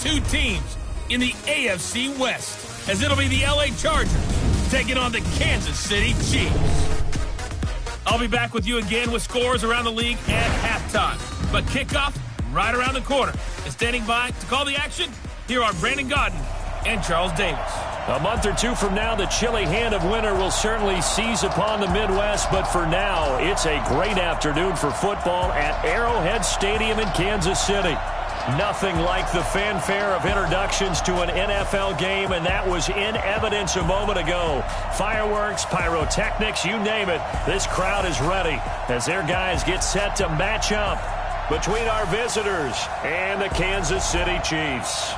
two teams in the AFC West, as it'll be the LA Chargers taking on the Kansas City Chiefs. I'll be back with you again with scores around the league at halftime. But kickoff right around the corner. And standing by to call the action, here are Brandon Gaudin and Charles Davis. A month or two from now, the chilly hand of winter will certainly seize upon the Midwest. But for now, it's a great afternoon for football at Arrowhead Stadium in Kansas City. Nothing like the fanfare of introductions to an NFL game, and that was in evidence a moment ago. Fireworks, pyrotechnics, you name it. This crowd is ready as their guys get set to match up between our visitors and the Kansas City Chiefs.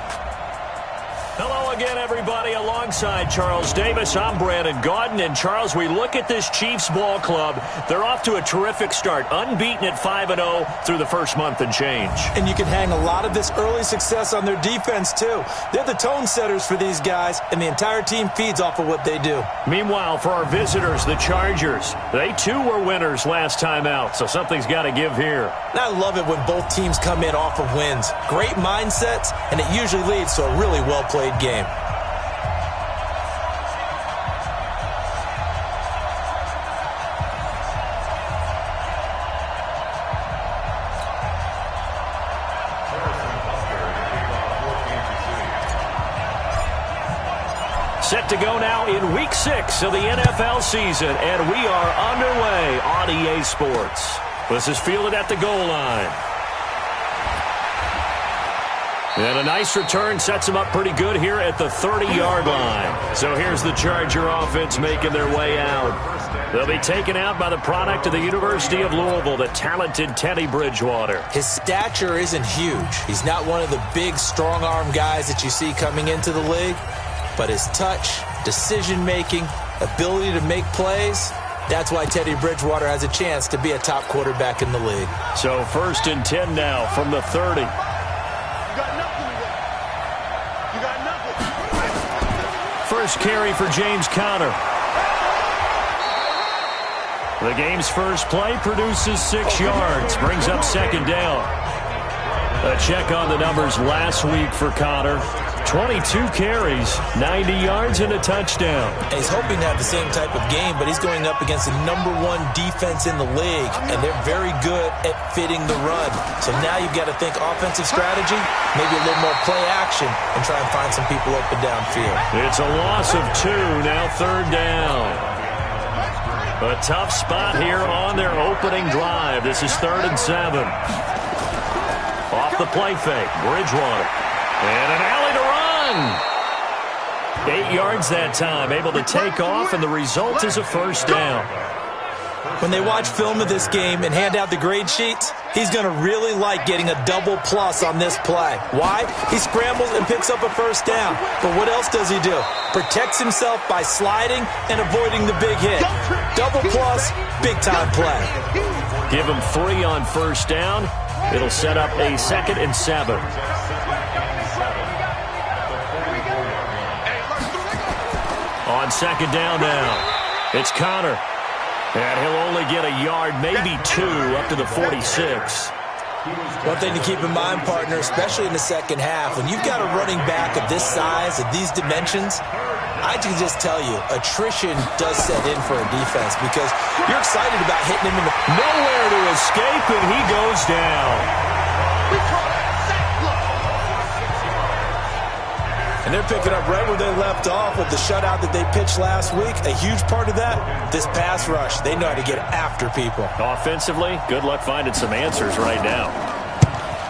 Hello again, everybody. Alongside Charles Davis, I'm Brandon Gaudin. And Charles, we look at this Chiefs ball club. They're off to a terrific start, unbeaten at 5-0 through the first month and change. And you can hang a lot of this early success on their defense, too. They're the tone setters for these guys, and the entire team feeds off of what they do. Meanwhile, for our visitors, the Chargers, they too were winners last time out, so something's got to give here. And I love it when both teams come in off of wins. Great mindsets, and it usually leads to a really well-played game. Set to go now in Week 6 of the NFL season, and we are underway on EA Sports. This is fielded at the goal line. And a nice return sets them up pretty good here at the 30-yard line. So here's the Charger offense making their way out. They'll be taken out by the product of the University of Louisville, the talented Teddy Bridgewater. His stature isn't huge. He's not one of the big, strong-arm guys that you see coming into the league. But his touch, decision-making, ability to make plays, that's why Teddy Bridgewater has a chance to be a top quarterback in the league. So 1st and 10 now from the 30. First carry for James Conner. The game's first play produces 6 yards, brings up 2nd down. A check on the numbers last week for Conner. 22 carries, 90 yards, and a touchdown. And he's hoping to have the same type of game, but he's going up against the #1 defense in the league, and they're very good at fitting the run. So now you've got to think offensive strategy, maybe a little more play action, and try and find some people open downfield. It's a loss of 2, now 3rd down. A tough spot here on their opening drive. This is 3rd and 7. Off the play fake, Bridgewater. And an alley to run. 8 yards that time, able to take off, and the result is a 1st down. When they watch film of this game and hand out the grade sheets, he's going to really like getting a double plus on this play. Why? He scrambles and picks up a 1st down. But what else does he do? Protects himself by sliding and avoiding the big hit. Double plus, big-time play. Give him 3 on 1st down. It'll set up a 2nd and 7. On 2nd down now, it's Conner. And he'll only get a yard, maybe 2, up to the 46. One thing to keep in mind, partner, especially in the second half, when you've got a running back of this size, of these dimensions, I can just tell you, attrition does set in for a defense because you're excited about hitting him in the... Nowhere to escape, and he goes down. And they're picking up right where they left off with the shutout that they pitched last week. A huge part of that, this pass rush. They know how to get after people. Offensively, good luck finding some answers right now.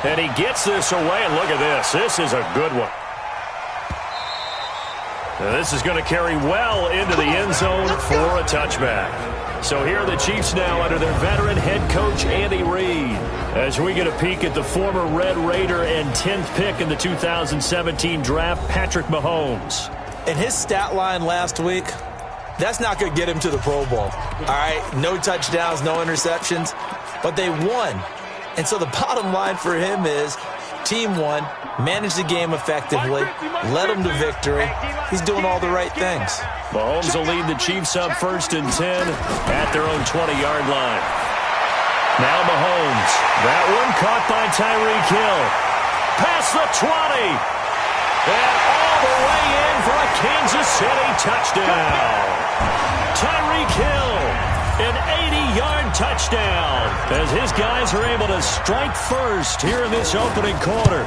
And he gets this away, and look at this. This is a good one. Now this is going to carry well into the end zone for a touchback. So here are the Chiefs now under their veteran head coach, Andy Reid, as we get a peek at the former Red Raider and 10th pick in the 2017 draft, Patrick Mahomes. And his stat line last week, that's not going to get him to the Pro Bowl. All right, no touchdowns, no interceptions, but they won. And so the bottom line for him is team won, managed the game effectively, led them to victory. He's doing all the right things. Mahomes will lead the Chiefs up 1st and 10 at their own 20-yard line. Now Mahomes. That one caught by Tyreek Hill. Past the 20. And all the way in for a Kansas City touchdown. Tyreek Hill, an 80-yard touchdown, as his guys are able to strike first here in this opening quarter.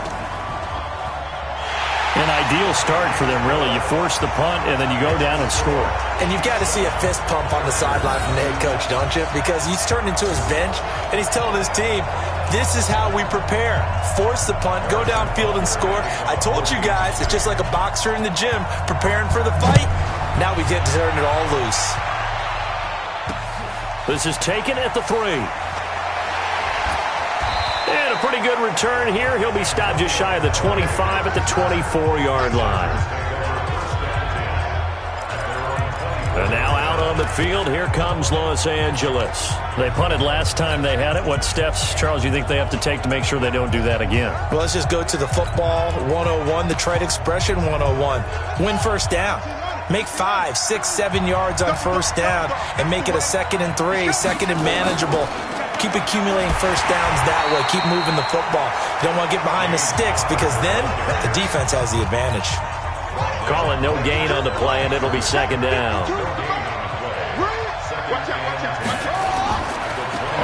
An ideal start for them, really. You force the punt, and then you go down and score. And you've got to see a fist pump on the sideline from the head coach, don't you? Because he's turned into his bench, and he's telling his team, this is how we prepare. Force the punt, go downfield and score. I told you guys, it's just like a boxer in the gym preparing for the fight. Now we get to turn it all loose. This is taken at the 3. And a pretty good return here. He'll be stopped just shy of the 25 at the 24-yard line. And now out on the field, here comes Los Angeles. They punted last time they had it. What steps, Charles, you think they have to take to make sure they don't do that again? Well, let's just go to the football 101, the trade expression 101. Win first down. Make 5, 6, 7 yards on first down and make it a 2nd and 3, 2nd and manageable. Keep accumulating first downs that way. Keep moving the football. You don't want to get behind the sticks because then the defense has the advantage. Calling no gain on the play, and it'll be 2nd down.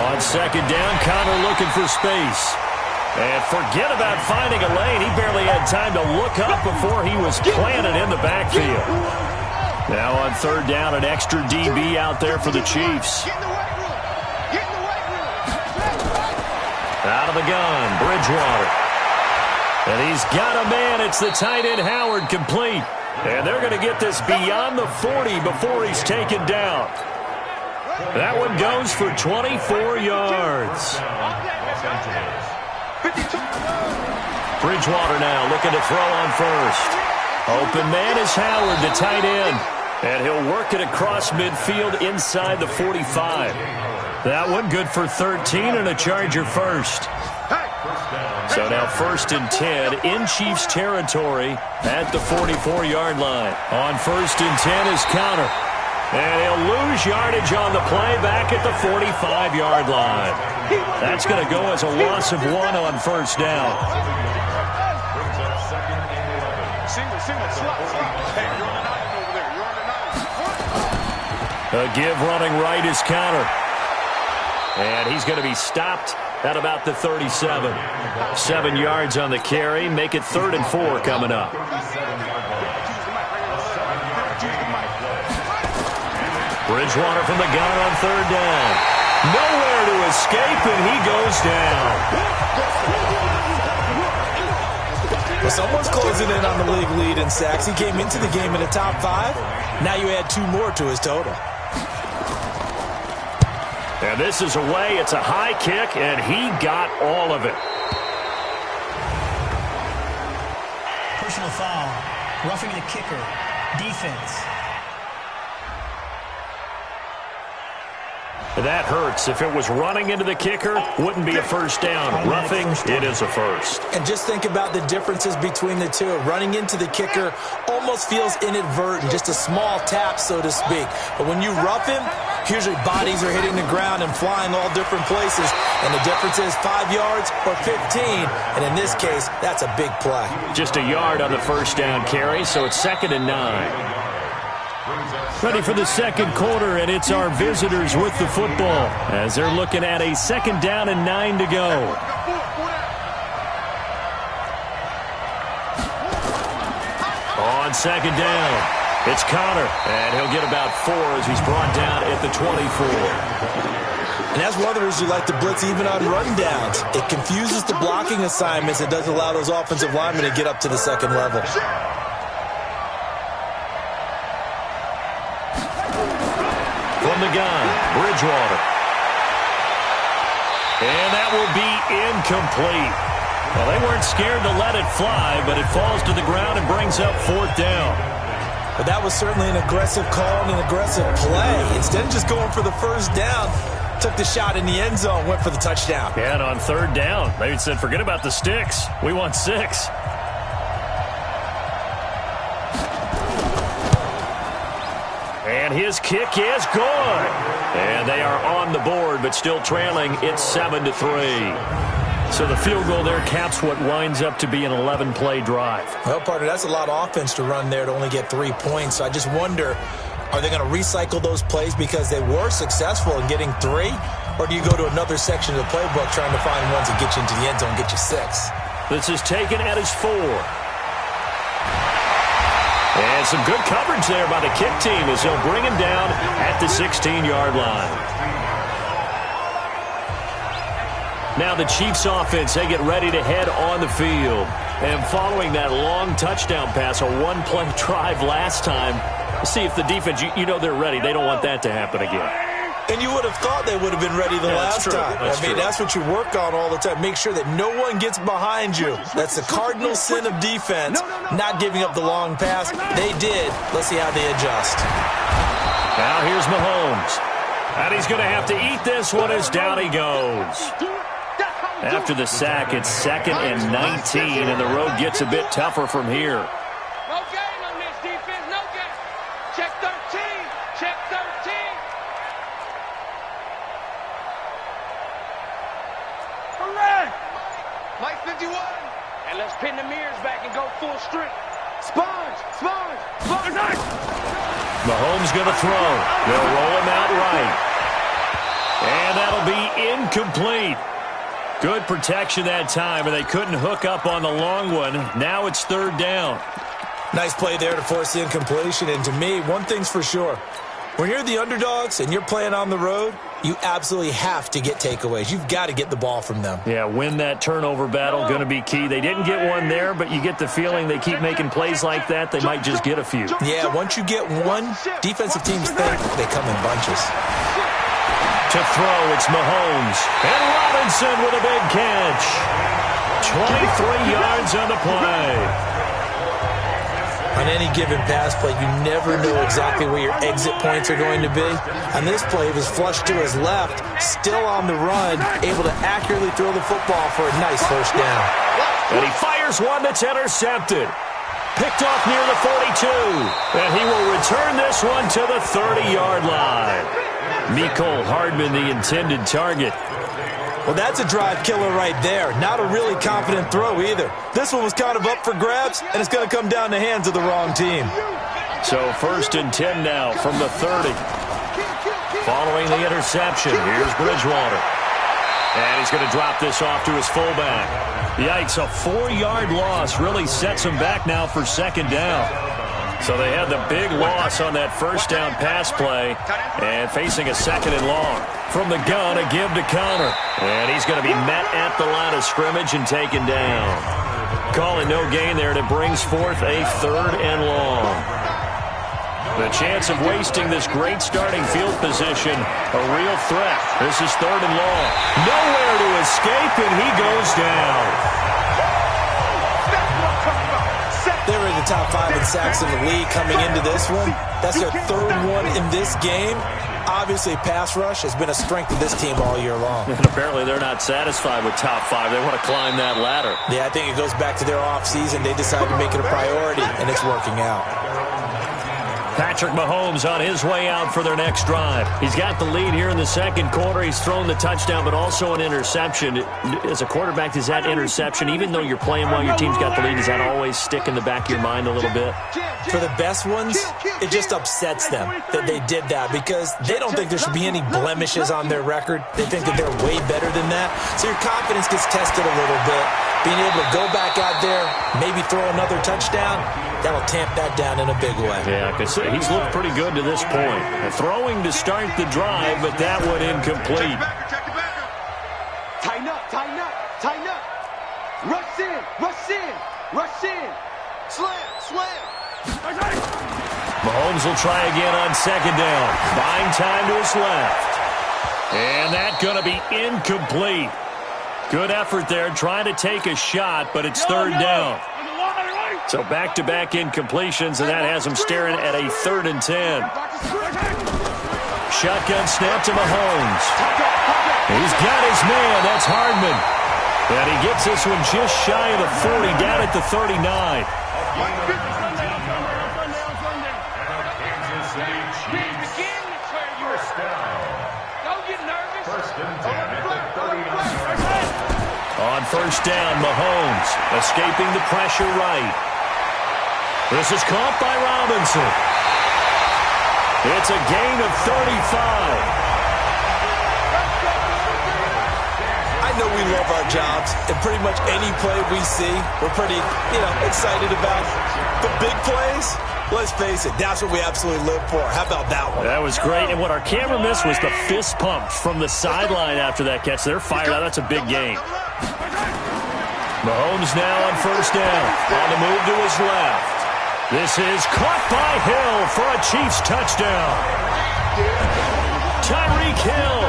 On 2nd down, Connor looking for space. And forget about finding a lane. He barely had time to look up before he was planted in the backfield. Now on 3rd down, an extra DB out there for the Chiefs. Out of the gun, Bridgewater. And he's got a man. It's the tight end, Howard, complete. And they're going to get this beyond the 40 before he's taken down. That one goes for 24 yards. Bridgewater now looking to throw on first. Open man is Howard, the tight end. And he'll work it across midfield inside the 45. That one good for 13 and a Charger first. So now 1st and 10 in Chiefs territory at the 44-yard line. On 1st and 10 is Connor. And he'll lose yardage on the play back at the 45-yard line. That's going to go as a loss of 1 on 1st down. A give running right is Connor. And he's going to be stopped at about the 37. 7 yards on the carry. Make it 3rd and 4 coming up. Bridgewater from the gun on 3rd down. Nowhere to escape, and he goes down. Well, someone's closing in on the league lead in sacks. He came into the game in the top 5. Now you add 2 more to his total. And this is away. It's a high kick, and he got all of it. Personal foul. Roughing the kicker. Defense. That hurts. If it was running into the kicker, wouldn't be a first down. Roughing, it is a first. And just think about the differences between the two. Running into the kicker almost feels inadvertent, just a small tap, so to speak. But when you rough him, usually bodies are hitting the ground and flying all different places. And the difference is 5 yards or 15. And in this case, that's a big play. Just a yard on the first down carry, so it's 2nd and 9. Ready for the 2nd quarter, and it's our visitors with the football as they're looking at a 2nd down and 9 to go. On 2nd down, it's Connor, and he'll get about 4 as he's brought down at the 24. And that's one of the reasons you like to blitz even on run downs. It confuses the blocking assignments. It doesn't allow those offensive linemen to get up to the 2nd level. From the gun, Bridgewater. And that will be incomplete. Well, they weren't scared to let it fly, but it falls to the ground and brings up 4th down. But that was certainly an aggressive call and an aggressive play. Instead of just going for the first down, took the shot in the end zone, went for the touchdown. Yeah, and on 3rd down, they said, forget about the sticks. We want 6. And his kick is good. And they are on the board, but still trailing. It's 7-3. So the field goal there caps what winds up to be an 11-play drive. Well, partner, that's a lot of offense to run there to only get 3 points. So I just wonder, are they going to recycle those plays because they were successful in getting 3? Or do you go to another section of the playbook trying to find ones that get you into the end zone, get you 6? This is taken at his 4. And some good coverage there by the kick team as they'll bring him down at the 16-yard line. Now the Chiefs offense, they get ready to head on the field. And following that long touchdown pass, a one-play drive last time, see if the defense, you know they're ready. They don't want that to happen again. And you would have thought they would have been ready the last time. That's what you work on all the time. Make sure that no one gets behind you. That's the cardinal sin of defense, not giving up the long pass. They did. Let's see how they adjust. Now here's Mahomes. And he's going to have to eat this one as down he goes. After the sack, it's 2nd and 19, and the road gets a bit tougher from here. No game on this defense, no game. Check 13, check 13. Correct. Mike 51. And let's pin the mirrors back and go full strength. Sponge, sponge, sponge. Mahomes going to throw. They'll roll him out right. And that'll be incomplete. Good protection that time, and they couldn't hook up on the long one. Now it's 3rd down. Nice play there to force the incompletion. And to me, one thing's for sure. When you're the underdogs and you're playing on the road, you absolutely have to get takeaways. You've got to get the ball from them. Yeah, win that turnover battle, going to be key. They didn't get one there, but you get the feeling they keep making plays like that, they might just get a few. Yeah, once you get one, defensive teams think they come in bunches. To throw, it's Mahomes. And Robinson with a big catch. 23 yards on the play. On any given pass play, you never know exactly where your exit points are going to be. On this play, it was flushed to his left, still on the run, able to accurately throw the football for a nice 1st down. And he fires one that's intercepted. Picked off near the 42. And he will return this one to the 30-yard line. Mecole Hardman, the intended target. Well, that's a drive killer right there. Not a really confident throw either. This one was kind of up for grabs, and it's going to come down the hands of the wrong team. So 1st and 10 now from the 30. Following the interception, here's Bridgewater. And he's going to drop this off to his fullback. Yikes, a 4-yard loss really sets him back now for 2nd down. So they had the big loss on that 1st down pass play and facing a 2nd and long. From the gun, a give to Connor. And he's going to be met at the line of scrimmage and taken down. Calling no gain there, and it brings forth a 3rd and long. The chance of wasting this great starting field position, a real threat. This is 3rd and long. Nowhere to escape, and he goes down. They were in the top 5 in sacks in the league coming into this one. That's their 3rd one in this game. Obviously, pass rush has been a strength of this team all year long. And apparently they're not satisfied with top 5. They want to climb that ladder. Yeah, I think it goes back to their offseason. They decided to make it a priority, and it's working out. Patrick Mahomes on his way out for their next drive. He's got the lead here in the 2nd quarter. He's thrown the touchdown, but also an interception. As a quarterback, does that interception, even though you're playing while your team's got the lead, does that always stick in the back of your mind a little bit? For the best ones, it just upsets them that they did that because they don't think there should be any blemishes on their record. They think that they're way better than that. So your confidence gets tested a little bit. Being able to go back out there, maybe throw another touchdown, that'll tamp that down in a big way. Yeah, because he's looked pretty good to this point. Throwing to start the drive, but that one incomplete. Tighten up, tighten up, tighten up. Rush in, rush in, rush in. Slam, slam. Mahomes will try again on 2nd down. Buying time to his left. And that's going to be incomplete. Good effort there, trying to take a shot, but it's 3rd down. So back-to-back incompletions, and that has him staring at a 3rd and 10. Shotgun snap to Mahomes. He's got his man. That's Hardman. And he gets this one just shy of the 40, down at the 39. On first down, Mahomes escaping the pressure right. This is caught by Robinson. It's a gain of 35. I know we love our jobs, and pretty much any play we see, we're pretty, excited about. But big plays, let's face it, that's what we absolutely live for. How about that one? That was great, and what our camera missed was the fist pump from the sideline after that catch. They're fired out. That's a big gain. Mahomes now on first down. On the move to his left. This is caught by Hill for a Chiefs touchdown. Tyreek Hill.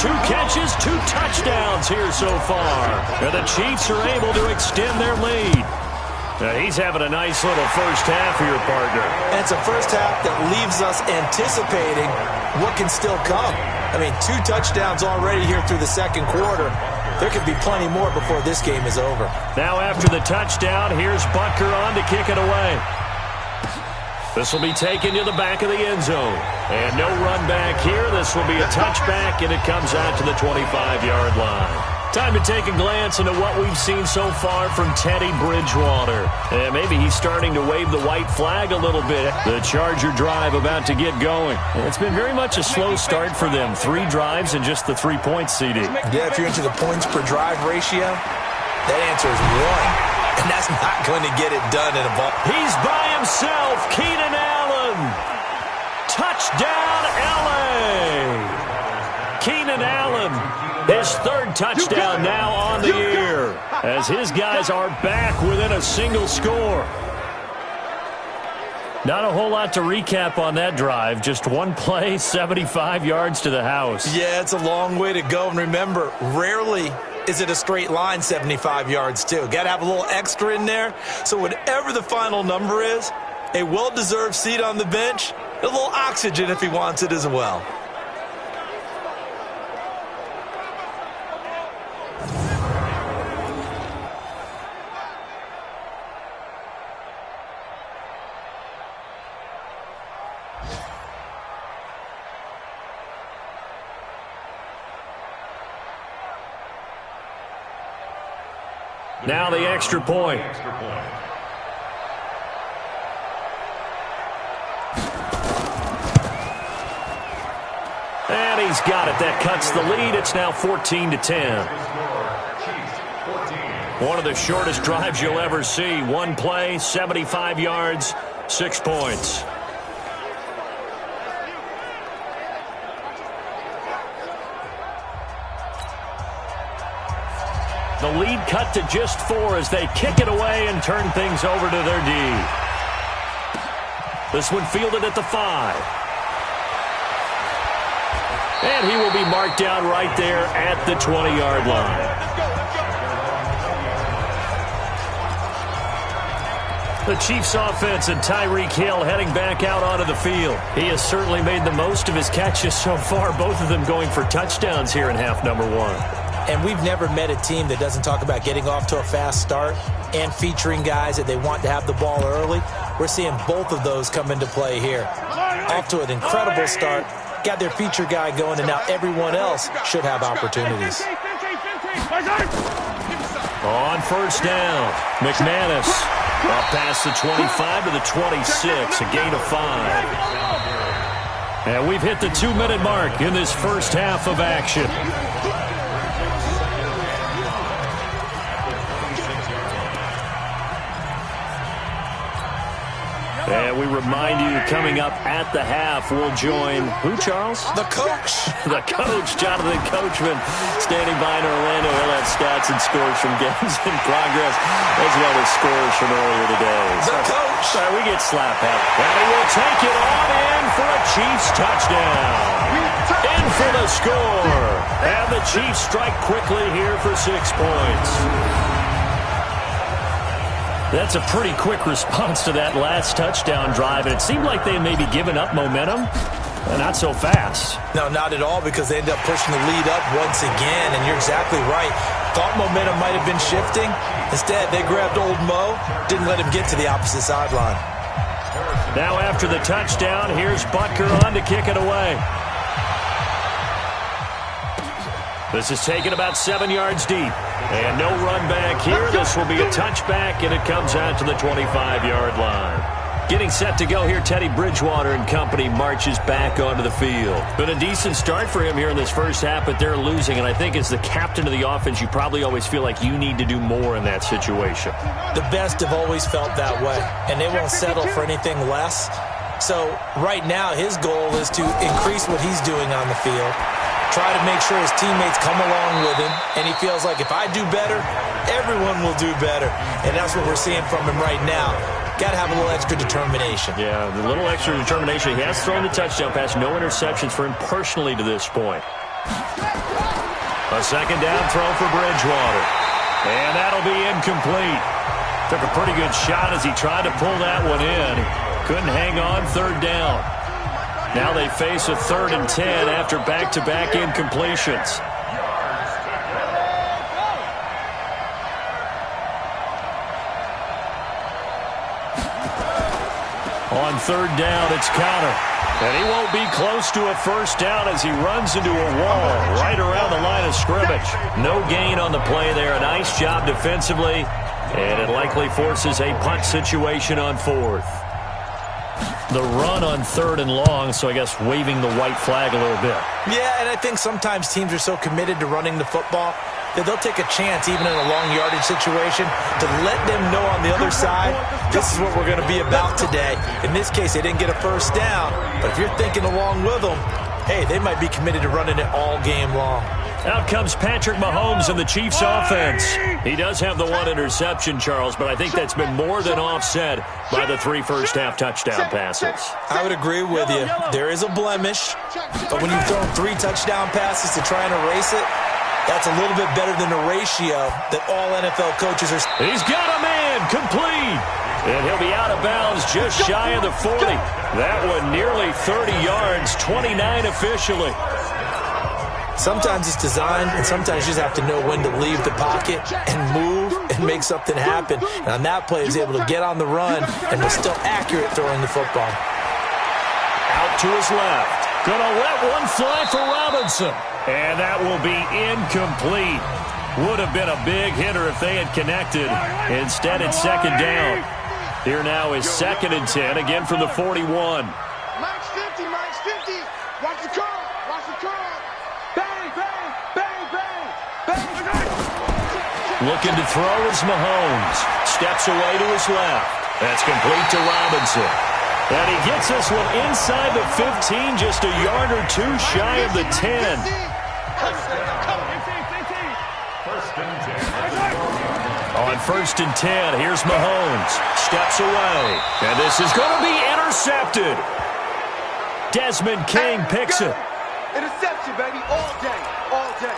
2 catches, 2 touchdowns here so far. And the Chiefs are able to extend their lead. He's having a nice little first half here, partner. And it's a first half that leaves us anticipating what can still come. I mean, 2 touchdowns already here through the second quarter. There could be plenty more before this game is over. Now after the touchdown, here's Butker on to kick it away. This will be taken to the back of the end zone. And no run back here. This will be a touchback, and it comes out to the 25-yard line. Time to take a glance into what we've seen so far from Teddy Bridgewater. And maybe he's starting to wave the white flag a little bit. The Charger drive about to get going. It's been very much a slow start for them. 3 drives and just the 3-point CD. Yeah, if you're into the points per drive ratio, that answer is 1. And that's not going to get it done in a ball. He's by himself. Keenan Allen. Touchdown, L.A. Keenan Allen, his 3rd touchdown now on the year, as his guys are back within a single score. Not a whole lot to recap on that drive. Just one play, 75 yards to the house. Yeah, it's a long way to go. And remember, rarely is it a straight line 75 yards, too. Got to have a little extra in there. So whatever the final number is, a well-deserved seat on the bench, a little oxygen if he wants it as well. Now the extra point. And he's got it. That cuts the lead. It's now 14-10. One of the shortest drives you'll ever see. One play, 75 yards, 6 points. The lead cut to just 4 as they kick it away and turn things over to their D. This one fielded at the 5. And he will be marked down right there at the 20-yard line. The Chiefs offense and Tyreek Hill heading back out onto the field. He has certainly made the most of his catches so far, both of them going for touchdowns here in half number 1. And we've never met a team that doesn't talk about getting off to a fast start and featuring guys that they want to have the ball early. We're seeing both of those come into play here. Off to an incredible start, got their feature guy going, and now everyone else should have opportunities. On first down, McManus up past the 25 to the 26, a gain of 5. And we've hit the 2-minute mark in this first half of action. And we remind you, coming up at the half, we'll join who, Charles? The coach. The coach, Jonathan Coachman, standing by in Orlando. He'll have stats and scores from games in progress, as well as scores from earlier today. The coach. Sorry, we get slap happy. And he will take it on in for a Chiefs touchdown. In for the score. And the Chiefs strike quickly here for 6 points. That's a pretty quick response to that last touchdown drive, and it seemed like they may be giving up momentum. Not so fast. No, not at all, because they end up pushing the lead up once again, and you're exactly right. Thought momentum might have been shifting. Instead, they grabbed old Mo, didn't let him get to the opposite sideline. Now after the touchdown, here's Butker on to kick it away. This is taken about 7 yards deep. And no run back here. This will be a touchback, and it comes out to the 25-yard line. Getting set to go here, Teddy Bridgewater and company marches back onto the field. Been a decent start for him here in this first half, but they're losing. And I think as the captain of the offense, you probably always feel like you need to do more in that situation. The best have always felt that way, and they won't settle for anything less. So right now, his goal is to increase what he's doing on the field, try to make sure his teammates come along with him, and he feels like if I do better, everyone will do better. And that's what we're seeing from him right now. Got to have a little extra determination. Yeah, the little extra determination. He has thrown the touchdown pass. No interceptions for him personally to this point. A second down throw for Bridgewater. And that'll be incomplete. Took a pretty good shot as he tried to pull that one in. Couldn't hang on third down. Now they face a 3rd and 10 after back-to-back incompletions. On 3rd down, it's Conner. And he won't be close to a first down as he runs into a wall right around the line of scrimmage. No gain on the play there. A nice job defensively. And it likely forces a punt situation on 4th. The run on 3rd and long, so I guess waving the white flag a little bit. Yeah, and I think sometimes teams are so committed to running the football that they'll take a chance, even in a long yardage situation, to let them know on the other side, this is what we're going to be about today. In this case, they didn't get a first down, but if you're thinking along with them, hey, they might be committed to running it all game long. Out comes Patrick Mahomes and the Chiefs offense. He does have the 1 interception, Charles, but I think that's been more than offset by the 3 first-half touchdown passes. I would agree with you. There is a blemish, but when you throw 3 touchdown passes to try and erase it, that's a little bit better than the ratio that all NFL coaches are. He's got a man, complete. And he'll be out of bounds just shy of the 40. That one nearly 30 yards, 29 officially. Sometimes it's designed, and sometimes you just have to know when to leave the pocket and move and make something happen. And on that play, he was able to get on the run and was still accurate throwing the football. Out to his left. Gonna let one fly for Robinson. And that will be incomplete. Would have been a big hitter if they had connected. Instead, it's 2nd down. Here now is 2nd and 10, again from the 41. Mike's 50, Mike's 50. Watch the car, watch the car. Bang, bang, bang, bang, bang. Looking to throw is Mahomes. Steps away to his left. That's complete to Robinson. And he gets this one inside the 15, just a yard or 2 shy of the 10. On 1st and 10, here's Mahomes. Steps away. And this is going to be intercepted. Desmond King picks it. Interception, baby, all day, all day.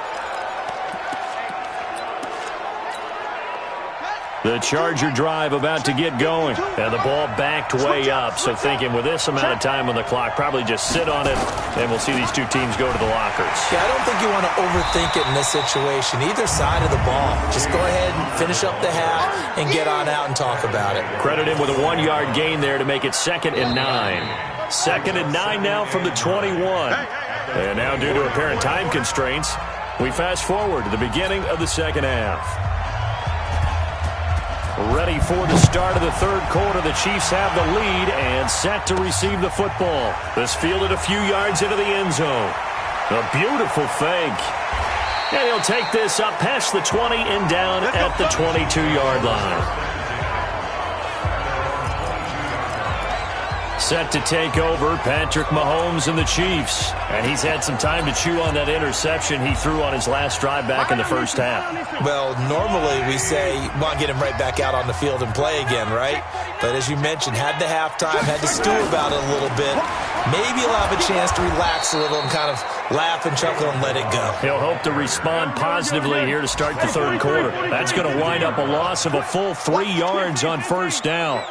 The Charger drive about to get going. And the ball backed way up. So thinking with this amount of time on the clock, probably just sit on it, and we'll see these two teams go to the lockers. Yeah, I don't think you want to overthink it in this situation. Either side of the ball. Just go ahead and finish up the half and get on out and talk about it. Credit him with a 1-yard gain there to make it 2nd and 9. 2nd and 9 now from the 21. And now due to apparent time constraints, we fast forward to the beginning of the 2nd half. Ready for the start of the 3rd quarter. The Chiefs have the lead and set to receive the football. This fielded a few yards into the end zone. A beautiful fake. And he'll take this up past the 20 and down at the 22-yard line. Set to take over, Patrick Mahomes and the Chiefs. And he's had some time to chew on that interception he threw on his last drive back in the first half. Well, normally we say you want to get him right back out on the field and play again, right? But as you mentioned, had the halftime, had to stew about it a little bit. Maybe he'll have a chance to relax a little and kind of laugh and chuckle and let it go. He'll hope to respond positively here to start the 3rd quarter. That's going to wind up a loss of a full 3 yards on 1st down.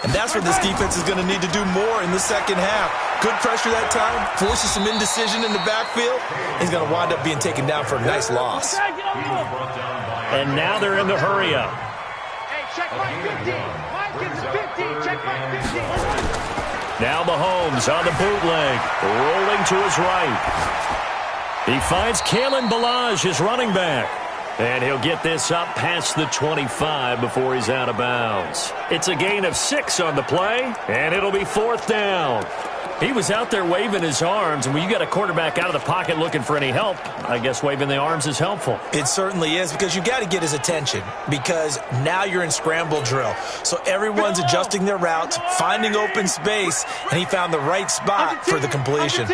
And that's what this defense is going to need to do more in the 2nd half. Good pressure that time, forces some indecision in the backfield. He's going to wind up being taken down for a nice loss. And now they're in the hurry-up. Hey, check my 50. Mike gets a 50. Check my 50. Now Mahomes on the bootleg, rolling to his right. He finds Kalen Ballage, his running back. And he'll get this up past the 25 before he's out of bounds. It's a gain of 6 on the play, and it'll be 4th down. He was out there waving his arms, and when you got a quarterback out of the pocket looking for any help, I guess waving the arms is helpful. It certainly is, because you got to get his attention, because now you're in scramble drill. So everyone's adjusting their routes, finding open space, and he found the right spot for the completion.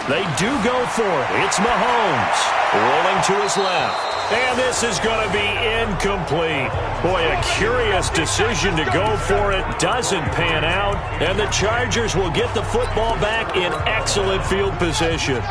They do go for it. It's Mahomes rolling to his left. And this is going to be incomplete. Boy, a curious decision to go for it. Doesn't pan out. And the Chargers will get the football back in excellent field position.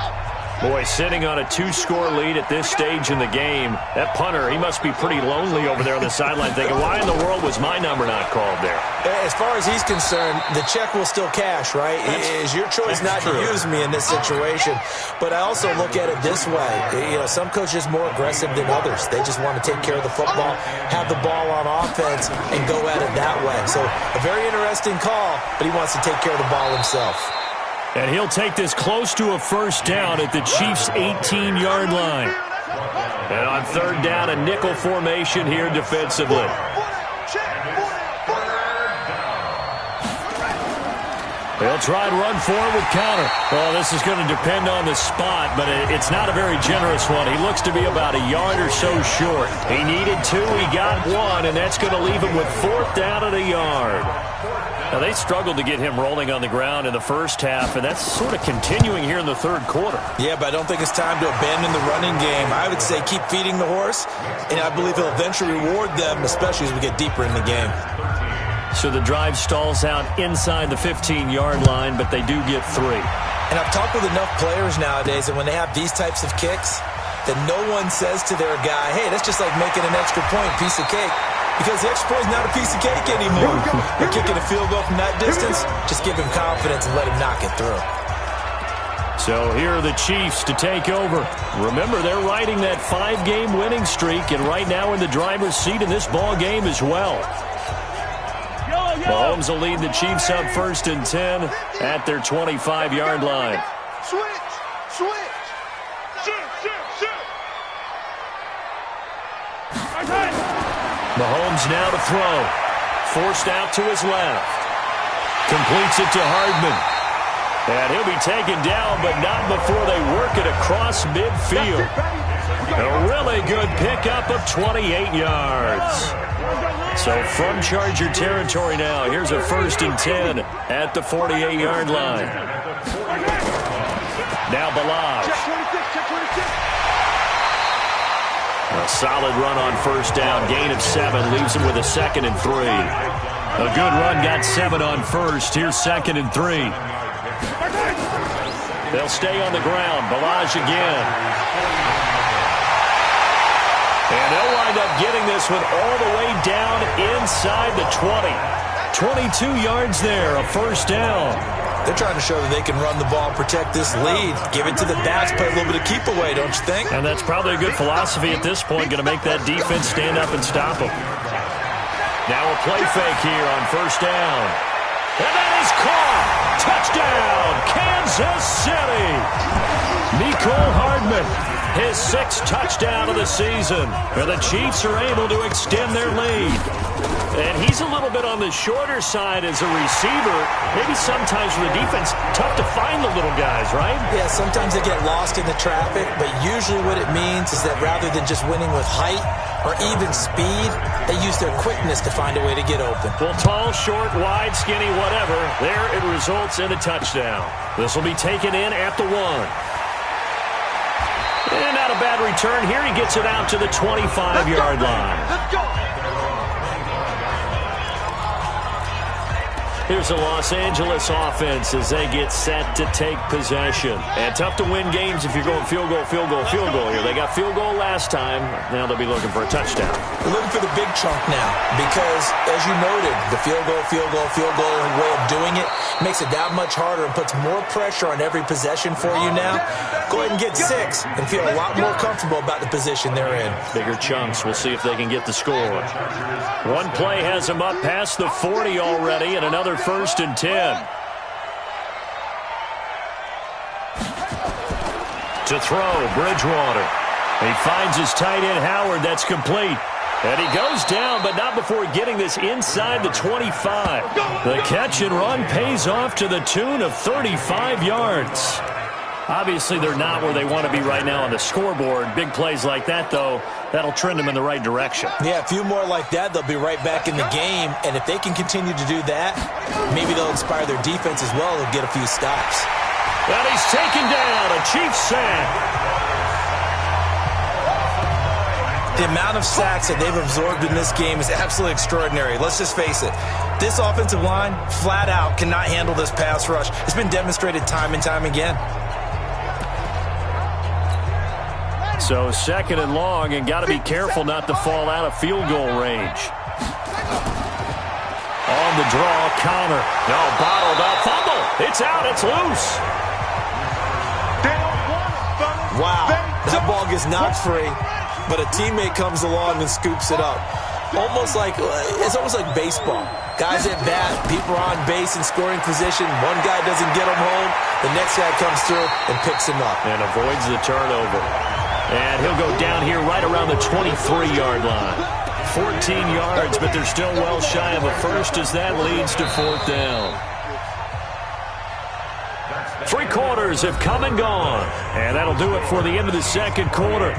Boy, sitting on a 2-score lead at this stage in the game, that punter, he must be pretty lonely over there on the sideline thinking, why in the world was my number not called there? As far as he's concerned, the check will still cash, right? It is your choice not to use me in this situation. But I also look at it this way. You know, some coaches are more aggressive than others. They just want to take care of the football, have the ball on offense, and go at it that way. So a very interesting call, but he wants to take care of the ball himself. And he'll take this close to a 1st down at the Chiefs' 18-yard line. And on 3rd down, a nickel formation here defensively. They'll try and run forward with counter. Well, this is going to depend on the spot, but it's not a very generous one. He looks to be about a yard or so short. He needed 2, he got 1, and that's going to leave him with 4th down at a yard. Now, they struggled to get him rolling on the ground in the first half, and that's sort of continuing here in the 3rd quarter. Yeah, but I don't think it's time to abandon the running game. I would say keep feeding the horse, and I believe he'll eventually reward them, especially as we get deeper in the game. So the drive stalls out inside the 15-yard line, but they do get 3. And I've talked with enough players nowadays that when they have these types of kicks, that no one says to their guy, hey, that's just like making an extra point, piece of cake. Because the extra point is not a piece of cake anymore. They're kicking a field goal from that distance. Just give him confidence and let him knock it through. So here are the Chiefs to take over. Remember, they're riding that 5-game winning streak, and right now in the driver's seat in this ball game as well. Mahomes will lead the Chiefs up 1st and 10 at their 25-yard line. Switch. Mahomes now to throw. Forced out to his left. Completes it to Hardman. And he'll be taken down, but not before they work it across midfield. A really good pickup of 28 yards. So from Charger territory now, here's a 1st and 10 at the 48-yard line. Now Ballage. A solid run on 1st down. Gain of 7 leaves him with a 2nd and 3. A good run got 7 on 1st. Here's 2nd and 3. They'll stay on the ground. Ballage again. And they'll wind up getting this one all the way down inside the 20. 22 yards there, a 1st down. They're trying to show that they can run the ball, protect this lead, give it to the backs, play a little bit of keep away, don't you think? And that's probably a good philosophy at this point, going to make that defense stand up and stop them. Now a play fake here on 1st down. And that is caught! Touchdown, Kansas City! Mecole Hardman, his 6th touchdown of the season. And the Chiefs are able to extend their lead. And he's a little bit on the shorter side as a receiver. Maybe sometimes for the defense, tough to find the little guys, right? Yeah, sometimes they get lost in the traffic, but usually what it means is that rather than just winning with height or even speed, they use their quickness to find a way to get open. Well, tall, short, wide, skinny, whatever, there it results in a touchdown. This will be taken in at the 1. And not a bad return here. He gets it out to the 25-yard line. Let's go. Here's the Los Angeles offense as they get set to take possession. And tough to win games if you're going field goal here. They got field goal last time. Now they'll be looking for a touchdown. They're looking for the big chunk now because, as you noted, the field goal way of doing it makes it that much harder and puts more pressure on every possession for you now. Go ahead and get 6 and feel a lot more comfortable about the position they're in. Bigger chunks. We'll see if they can get the score. One play has them up past the 40 already, and another another 1st and 10. To throw, Bridgewater. He finds his tight end, Howard. That's complete. And he goes down, but not before getting this inside the 25. The catch and run pays off to the tune of 35 yards. Obviously, they're not where they want to be right now on the scoreboard. Big plays like that, though, that'll trend them in the right direction. Yeah, a few more like that, they'll be right back in the game. And if they can continue to do that, maybe they'll inspire their defense as well. They'll get a few stops. And he's taken down, a Chiefs sack. The amount of sacks that they've absorbed in this game is absolutely extraordinary. Let's just face it. This offensive line, flat out, cannot handle this pass rush. It's been demonstrated time and time again. So 2nd and long, and got to be careful not to fall out of field goal range. On the draw, Connor. No, bottled up. Fumble. It's out. It's loose. Wow. That ball gets knocked free, but a teammate comes along and scoops it up. It's almost like baseball. Guys at bat, people are on base in scoring position. One guy doesn't get him home. The next guy comes through and picks him up. And avoids the turnover. And he'll go down here right around the 23-yard line. 14 yards, but they're still well shy of a first as that leads to 4th down. 3 quarters have come and gone. And that'll do it for the end of the 2nd quarter.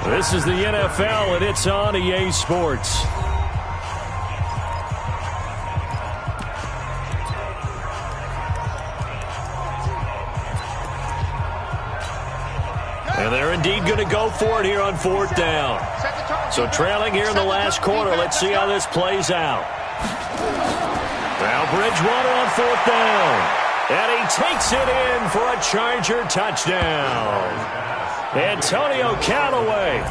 This is the NFL, and it's on EA Sports. And they're indeed going to go for it here on 4th down. So trailing here in the last quarter. Let's see how this plays out. Now Bridgewater on 4th down. And he takes it in for a Charger touchdown. Antonio Callaway,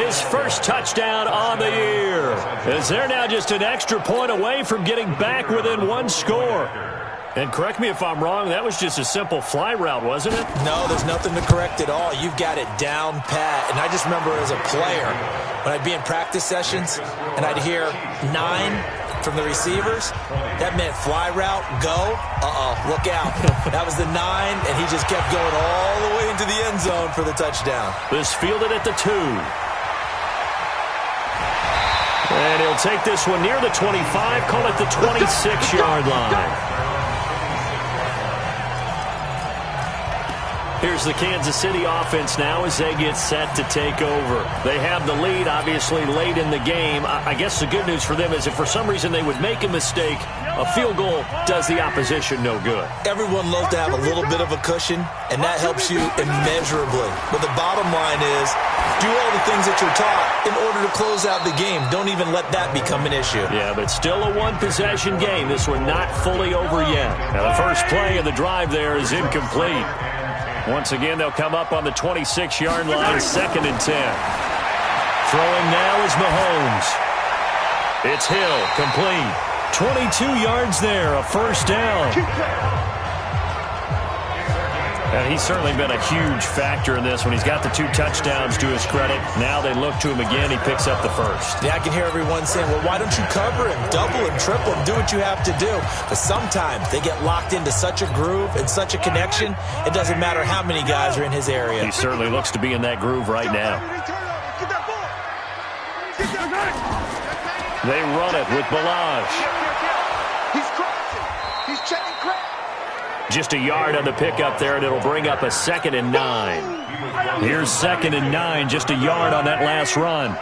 his first touchdown on the year. As they're now just an extra point away from getting back within 1 score. And correct me if I'm wrong, that was just a simple fly route, wasn't it? No, there's nothing to correct at all. You've got it down pat. And I just remember as a player, when I'd be in practice sessions and I'd hear 9 from the receivers, that meant fly route, go, look out. That was the 9, and he just kept going all the way into the end zone for the touchdown. This fielded at the 2. And he'll take this one near the 25, call it the 26-yard line. Here's the Kansas City offense now as they get set to take over. They have the lead, obviously, late in the game. I guess the good news for them is if for some reason they would make a mistake, a field goal does the opposition no good. Everyone loves to have a little bit of a cushion, and that helps you immeasurably. But the bottom line is, do all the things that you're taught in order to close out the game. Don't even let that become an issue. Yeah, but still a one-possession game. This one not fully over yet. Now, the first play of the drive there is incomplete. Once again, they'll come up on the 26-yard line, 2nd and 10. Throwing now is Mahomes. It's Hill, complete. 22 yards there, a 1st down. And he's certainly been a huge factor in this when he's got the 2 touchdowns to his credit. Now they look to him again. He picks up the 1st. Yeah, I can hear everyone saying, well, why don't you cover him, double him, triple him, do what you have to do. But sometimes they get locked into such a groove and such a connection, it doesn't matter how many guys are in his area. He certainly looks to be in that groove right now. They run it with Balazs. He's crossing. He's checking crack. Just a yard on the pickup there, and it'll bring up a 2nd and 9. Here's 2nd and 9, just a yard on that last run.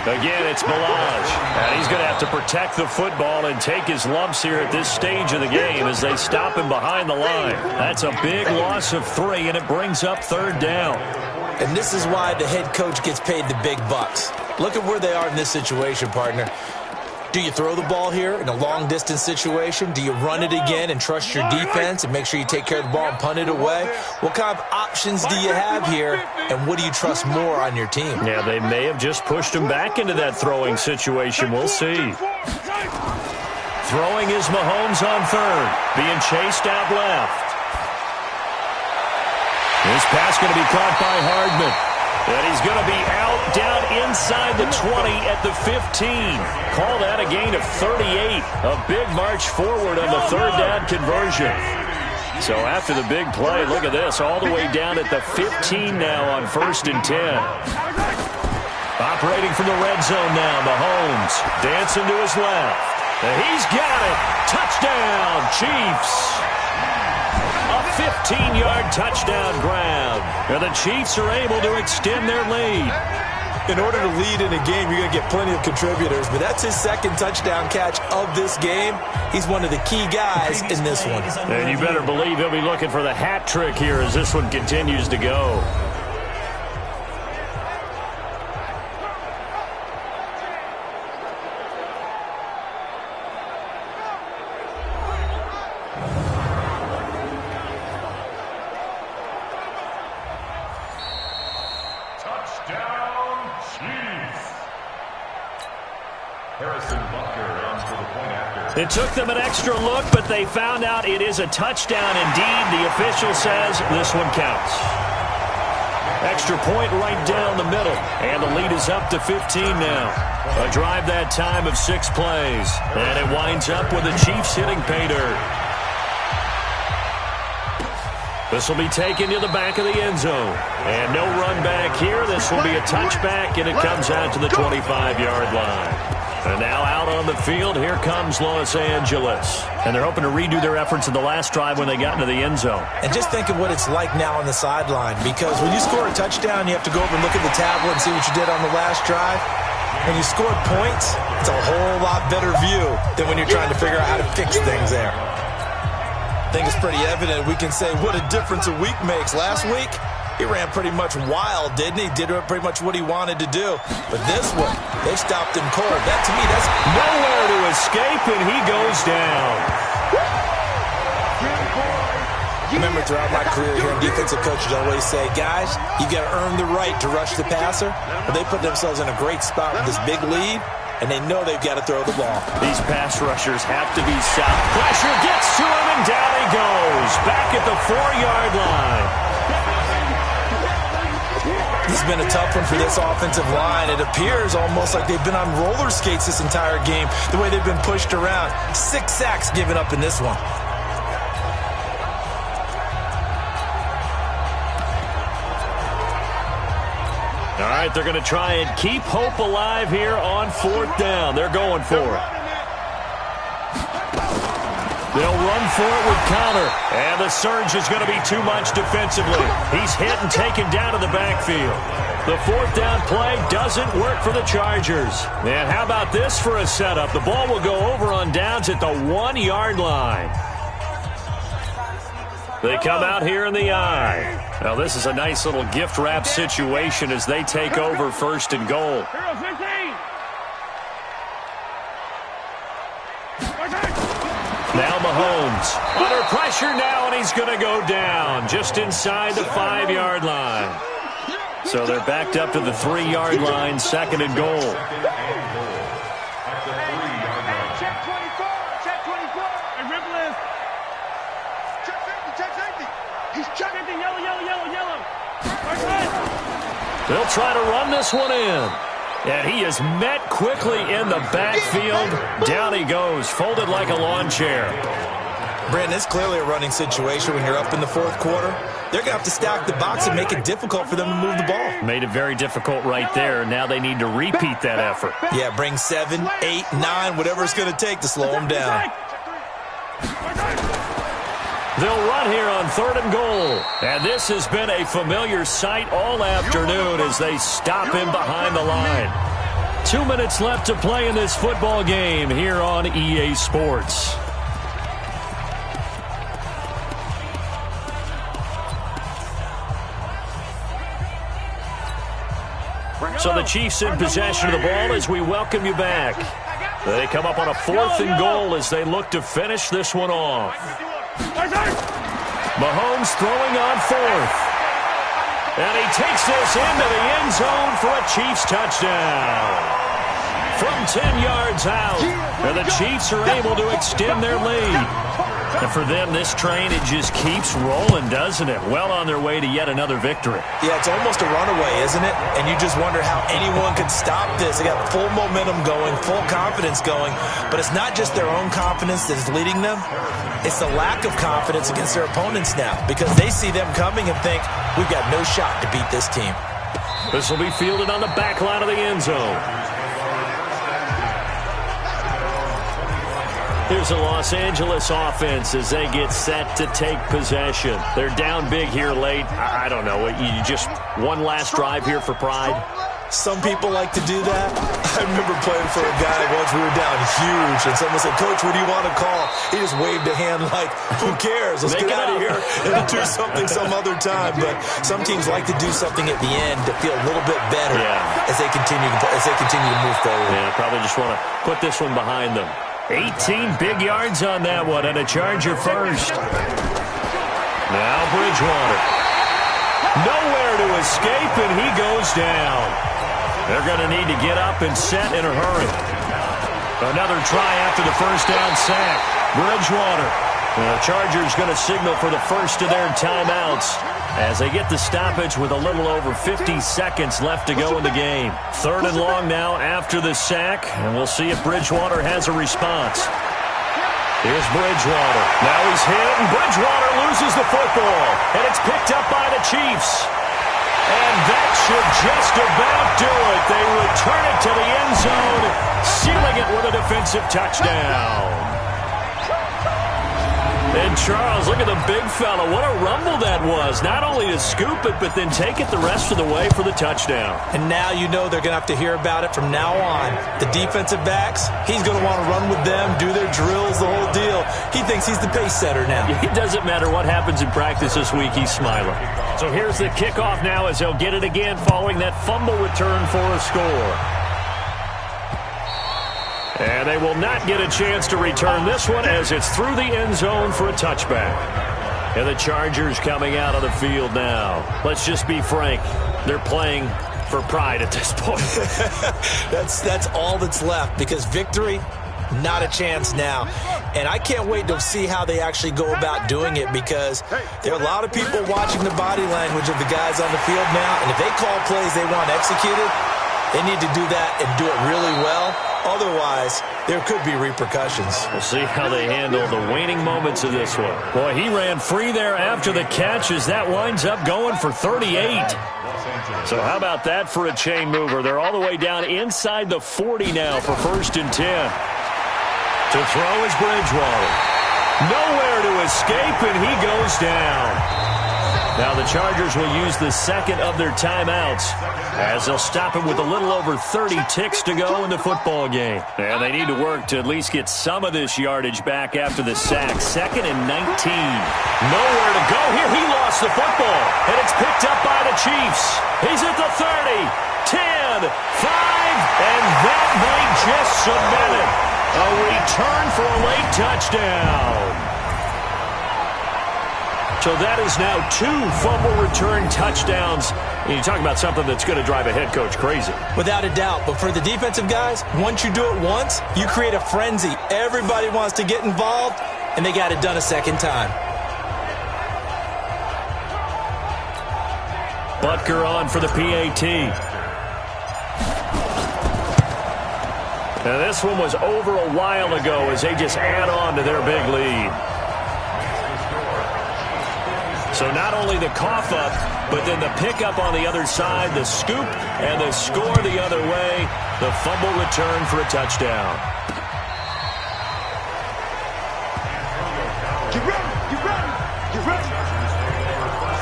Again, it's Balazs. And he's going to have to protect the football and take his lumps here at this stage of the game as they stop him behind the line. That's a big loss of 3, and it brings up 3rd down. And this is why the head coach gets paid the big bucks. Look at where they are in this situation, partner. Do you throw the ball here in a long-distance situation? Do you run it again and trust your defense and make sure you take care of the ball and punt it away? What kind of options do you have here, and what do you trust more on your team? Yeah, they may have just pushed him back into that throwing situation. We'll see. Throwing is Mahomes on 3rd, being chased out left. This pass going to be caught by Hardman. And he's going to be out down inside the 20 at the 15. Call that a gain of 38. A big march forward on the third down conversion. So after the big play, look at this, all the way down at the 15 now on 1st and 10. Operating from the red zone now, Mahomes dancing to his left. He's got it. Touchdown, Chiefs. A 15-yard touchdown grab. And the Chiefs are able to extend their lead. In order to lead in a game, you're going to get plenty of contributors, but that's his second touchdown catch of this game. He's one of the key guys in this one. And you better believe he'll be looking for the hat trick here as this one continues to go. It took them an extra look, but they found out it is a touchdown indeed. The official says this one counts. Extra point right down the middle, and the lead is up to 15 now. A drive that time of 6 plays, and it winds up with the Chiefs hitting pay dirt. This will be taken to the back of the end zone. And no run back here. This will be a touchback, and it comes out to the 25-yard line. And now out on the field, here comes Los Angeles. And they're hoping to redo their efforts in the last drive when they got into the end zone. And just think of what it's like now on the sideline, because when you score a touchdown, you have to go over and look at the tablet and see what you did on the last drive. When you scored points, it's a whole lot better view than when you're trying to figure out how to fix things there. I think it's pretty evident we can say what a difference a week makes. Last week, he ran pretty much wild, didn't he? Did pretty much what he wanted to do. But this one, they stopped him cold. That, to me, that's nowhere to escape, and he goes down. Remember, throughout my career here, defensive coaches always say, guys, you got to earn the right to rush the passer. But they put themselves in a great spot with this big lead, and they know they've got to throw the ball. These pass rushers have to be sound. Pressure gets to him, and down he goes. Back at the 4-yard line. This has been a tough one for this offensive line. It appears almost like they've been on roller skates this entire game, the way they've been pushed around. 6 sacks given up in this one. All right, they're going to try and keep hope alive here on 4th down. They're going for it. They'll run for it with Connor. And the surge is going to be too much defensively. He's hit and taken down to the backfield. The 4th down play doesn't work for the Chargers. And how about this for a setup? The ball will go over on downs at the 1-yard line. They come out here in the I. Now, this is a nice little gift wrap situation as they take over 1st and goal. Now Mahomes under pressure now, and he's going to go down just inside the 5-yard line. So they're backed up to the 3-yard line, 2nd and goal. Check 24. Check 24. Hey, Ripple is. Check safety. Check safety. He's checking the yellow. They'll try to run this one in. And he is met quickly in the backfield. Down he goes, folded like a lawn chair. Brandon, it's clearly a running situation when you're up in the 4th quarter. They're going to have to stack the box and make it difficult for them to move the ball. Made it very difficult right there. Now they need to repeat that effort. Yeah, bring 7, 8, 9, whatever it's going to take to slow them down. They'll run here on 3rd and goal. And this has been a familiar sight all afternoon as they stop him behind the line. 2 minutes left to play in this football game here on EA Sports. So the Chiefs in possession of the ball as we welcome you back. They come up on a 4th and goal as they look to finish this one off. Mahomes throwing on 4th. And he takes this into the end zone for a Chiefs touchdown. from 10 yards out. And the Chiefs are able to extend their lead. And for them, this train, it just keeps rolling, doesn't it? Well on their way to yet another victory. Yeah, it's almost a runaway, isn't it? And you just wonder how anyone could stop this. They got full momentum going, full confidence going. But it's not just their own confidence that is leading them. It's the lack of confidence against their opponents now, because they see them coming and think, we've got no shot to beat this team. This will be fielded on the back line of the end zone. Here's the Los Angeles offense as they get set to take possession. They're down big here late. I don't know. You just one last drive here for pride? Some people like to do that. I remember playing for a guy once. We were down huge, and someone said, Coach, what do you want to call? He just waved a hand like, who cares? Let's get out of here and do something some other time. But some teams like to do something at the end to feel a little bit better as they continue to move forward. Yeah, probably just want to put this one behind them. 18 big yards on that one, and a Charger first. Now Bridgewater. Nowhere to escape, and he goes down. They're going to need to get up and set in a hurry. Another try after the first down sack. Bridgewater. The Chargers going to signal for the first of their timeouts as they get the stoppage with a little over 50 seconds left to go in the game. 3rd and long now after the sack, and we'll see if Bridgewater has a response. Here's Bridgewater. Now he's hit, and Bridgewater loses the football, and it's picked up by the Chiefs. And that should just about do it. They return it to the end zone, sealing it with a defensive touchdown. And Charles, look at the big fella. What a rumble that was. Not only to scoop it, but then take it the rest of the way for the touchdown. And now you know they're going to have to hear about it from now on. The defensive backs, he's going to want to run with them, do their drills, the whole deal. He thinks he's the pace setter now. It doesn't matter what happens in practice this week. He's smiling. So here's the kickoff now as they'll get it again following that fumble return for a score. And they will not get a chance to return this one as it's through the end zone for a touchback. And the Chargers coming out of the field now. Let's just be frank. They're playing for pride at this point. That's all that's left, because victory, not a chance now. And I can't wait to see how they actually go about doing it, because there are a lot of people watching the body language of the guys on the field now. And if they call plays they want executed, they need to do that and do it really well. Otherwise, there could be repercussions. We'll see how they handle the waning moments of this one. Boy, he ran free there after the catch as that winds up going for 38. So how about that for a chain mover? They're all the way down inside the 40 now for 1st and 10. To throw is Bridgewater. Nowhere to escape, and he goes down. Now the Chargers will use the second of their timeouts as they'll stop it with a little over 30 ticks to go in the football game. And they need to work to at least get some of this yardage back after the sack. 2nd and 19. Nowhere to go here. He lost the football, and it's picked up by the Chiefs. He's at the 30, 10, 5, and that might just cement it. A return for a late touchdown. So that is now 2 fumble return touchdowns. And you talk about something that's going to drive a head coach crazy. Without a doubt. But for the defensive guys, once you do it once, you create a frenzy. Everybody wants to get involved, and they got it done a second time. Butker on for the PAT. Now this one was over a while ago as they just add on to their big lead. So not only the cough up, but then the pickup on the other side, the scoop, and the score the other way. The fumble return for a touchdown. Get ready.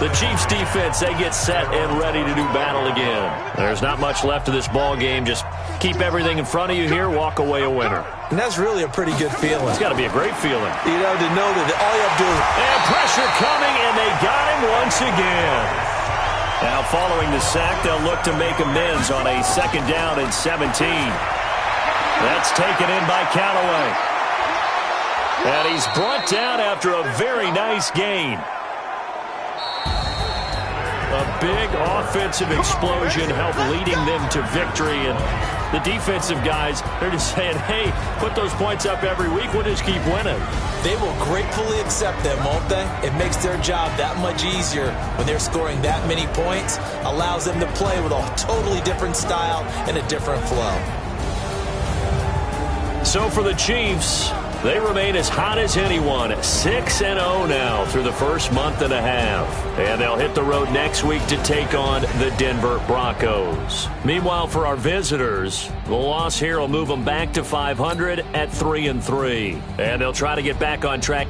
The Chiefs defense, they get set and ready to do battle again. There's not much left of this ball game. Just keep everything in front of you here, walk away a winner. And that's really a pretty good feeling. It's got to be a great feeling. You know, to know that all you have to do is... And pressure coming, and they got him once again. Now, following the sack, they'll look to make amends on a 2nd down and 17. That's taken in by Callaway. And he's brought down after a very nice gain. A big offensive explosion helped leading them to victory. And the defensive guys, they're just saying, hey, put those points up every week. We'll just keep winning. They will gratefully accept them, won't they? It makes their job that much easier when they're scoring that many points. Allows them to play with a totally different style and a different flow. So for the Chiefs, they remain as hot as anyone, 6-0 now through the first month and a half. And they'll hit the road next week to take on the Denver Broncos. Meanwhile, for our visitors, the loss here will move them back to 500 at 3-3. And they'll try to get back on track